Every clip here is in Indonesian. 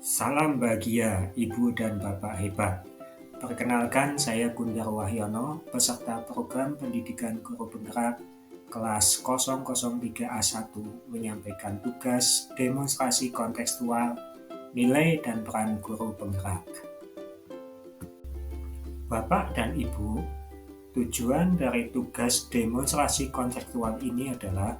Salam bahagia Ibu dan Bapak hebat. Perkenalkan, saya Gundar Wahyono, peserta program pendidikan guru penggerak kelas 003A1 menyampaikan tugas demonstrasi kontekstual nilai dan peran guru penggerak. Bapak dan Ibu, tujuan dari tugas demonstrasi kontekstual ini adalah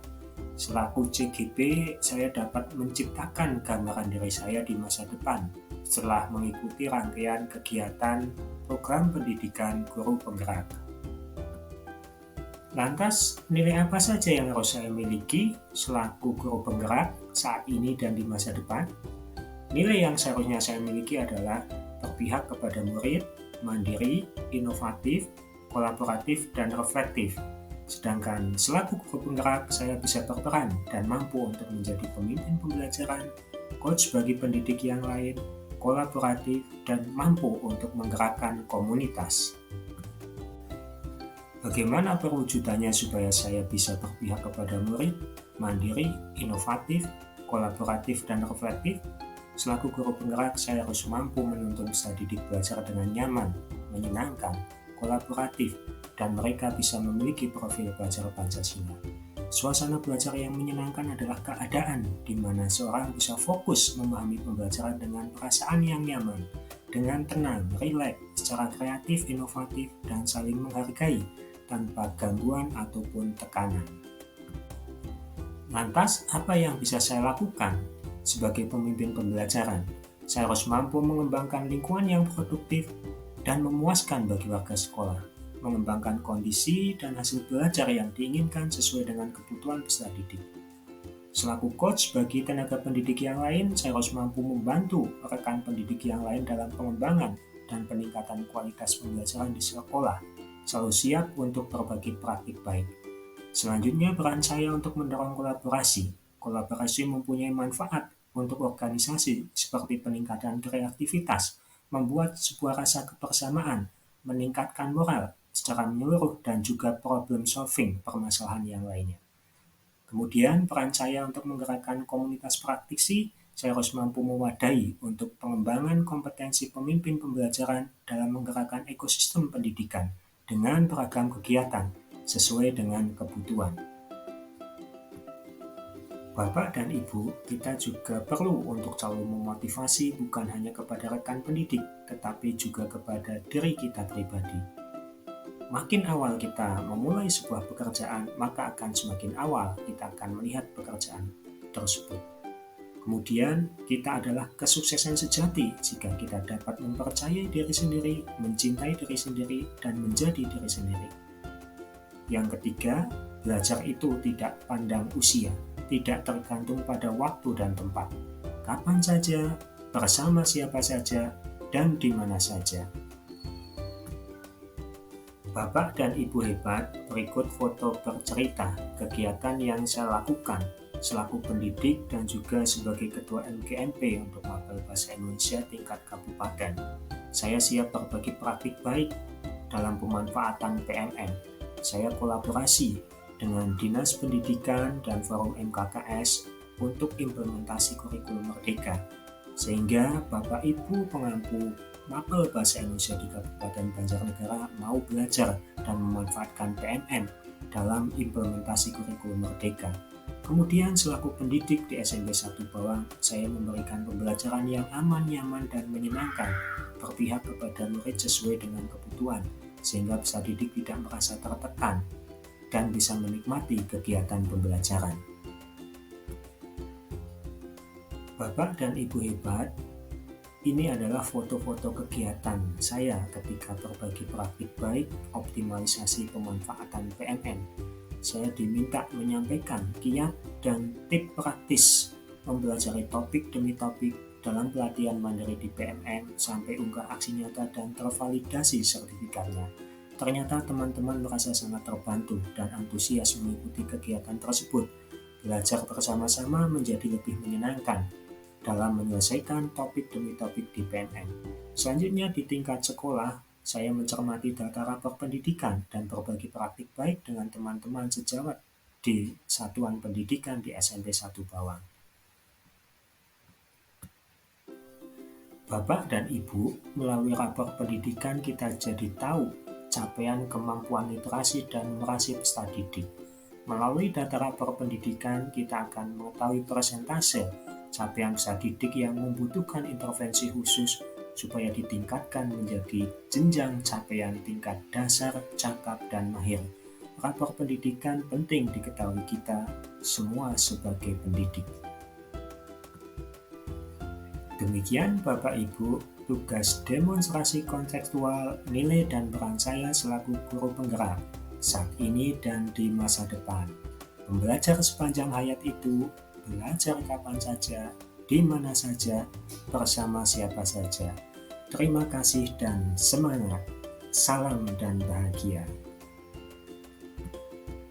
selaku CGP, saya dapat menciptakan gambaran diri saya di masa depan setelah mengikuti rangkaian kegiatan program pendidikan guru penggerak. Lantas, nilai apa saja yang harus saya miliki selaku guru penggerak saat ini dan di masa depan? Nilai yang seharusnya saya miliki adalah berpihak kepada murid, mandiri, inovatif, kolaboratif, dan reflektif. Sedangkan selaku guru penggerak, saya bisa berperan dan mampu untuk menjadi pemimpin pembelajaran, coach bagi pendidik yang lain, kolaboratif, dan mampu untuk menggerakkan komunitas. Bagaimana perwujudannya supaya saya bisa berpihak kepada murid, mandiri, inovatif, kolaboratif, dan reflektif? Selaku guru penggerak, saya harus mampu menuntun peserta didik belajar dengan nyaman, menyenangkan, kolaboratif, dan mereka bisa memiliki profil belajar Pancasila. Suasana belajar yang menyenangkan adalah keadaan di mana seorang bisa fokus memahami pembelajaran dengan perasaan yang nyaman, dengan tenang, rileks, secara kreatif, inovatif, dan saling menghargai tanpa gangguan ataupun tekanan. Lantas, apa yang bisa saya lakukan sebagai pemimpin pembelajaran? Saya harus mampu mengembangkan lingkungan yang produktif dan memuaskan bagi warga sekolah, mengembangkan kondisi dan hasil belajar yang diinginkan sesuai dengan kebutuhan peserta didik. Selaku coach bagi tenaga pendidik yang lain, saya harus mampu membantu rekan pendidik yang lain dalam pengembangan dan peningkatan kualitas pembelajaran di sekolah, selalu siap untuk berbagi praktik baik. Selanjutnya, peran saya untuk mendorong kolaborasi. Kolaborasi mempunyai manfaat untuk organisasi seperti peningkatan kreativitas, membuat sebuah rasa kebersamaan, meningkatkan moral secara menyeluruh, dan juga problem solving permasalahan yang lainnya. Kemudian, peran saya untuk menggerakkan komunitas praktisi, saya harus mampu mewadahi untuk pengembangan kompetensi pemimpin pembelajaran dalam menggerakkan ekosistem pendidikan dengan beragam kegiatan sesuai dengan kebutuhan. Bapak dan Ibu, kita juga perlu untuk selalu memotivasi bukan hanya kepada rekan pendidik, tetapi juga kepada diri kita pribadi. Makin awal kita memulai sebuah pekerjaan, maka akan semakin awal kita akan melihat pekerjaan tersebut. Kemudian, kita adalah kesuksesan sejati jika kita dapat mempercayai diri sendiri, mencintai diri sendiri, dan menjadi diri sendiri. Yang ketiga, belajar itu tidak pandang usia, tidak tergantung pada waktu dan tempat. Kapan saja, bersama siapa saja, dan di mana saja. Bapak dan Ibu hebat, berikut foto bercerita kegiatan yang saya lakukan selaku pendidik dan juga sebagai Ketua MGMP untuk Mapel Bahasa Indonesia tingkat kabupaten. Saya siap berbagi praktik baik dalam pemanfaatan PMN. Saya kolaborasi dengan Dinas Pendidikan dan Forum MKKS untuk implementasi kurikulum Merdeka, sehingga Bapak Ibu pengampu Mapel Bahasa Indonesia di Kabupaten Banjarnegara mau belajar dan memanfaatkan PMN dalam implementasi kurikulum Merdeka. Kemudian selaku pendidik di SMP 1 Bawang, saya memberikan pembelajaran yang aman, nyaman, dan menyenangkan, berpihak kepada murid sesuai dengan kebutuhan, sehingga peserta didik tidak merasa tertekan dan bisa menikmati kegiatan pembelajaran. Bapak dan Ibu hebat, ini adalah foto-foto kegiatan saya ketika berbagi praktik baik optimalisasi pemanfaatan PMN. Saya diminta menyampaikan kiat dan tip praktis mempelajari topik demi topik dalam pelatihan mandiri di PMN sampai unggah aksi nyata dan tervalidasi sertifikatnya. Ternyata teman-teman merasa sangat terbantu dan antusias mengikuti kegiatan tersebut. Belajar bersama-sama menjadi lebih menyenangkan dalam menyelesaikan topik demi topik di PMN. Selanjutnya di tingkat sekolah, saya mencermati data rapor pendidikan dan berbagi praktik baik dengan teman-teman sejawat di Satuan Pendidikan di SMP 1 Bawang. Bapak dan Ibu, melalui rapor pendidikan kita jadi tahu capaian kemampuan literasi dan numerasi peserta didik. Melalui data rapor pendidikan, kita akan mengetahui persentase capaian peserta didik yang membutuhkan intervensi khusus supaya ditingkatkan menjadi jenjang capaian tingkat dasar, cakap, dan mahir. Rapor pendidikan penting diketahui kita semua sebagai pendidik. Demikian Bapak Ibu, tugas demonstrasi kontekstual nilai dan peran saya selaku guru penggerak saat ini dan di masa depan. Belajar sepanjang hayat itu, belajar kapan saja, di mana saja, bersama siapa saja. Terima kasih dan semangat. Salam dan bahagia.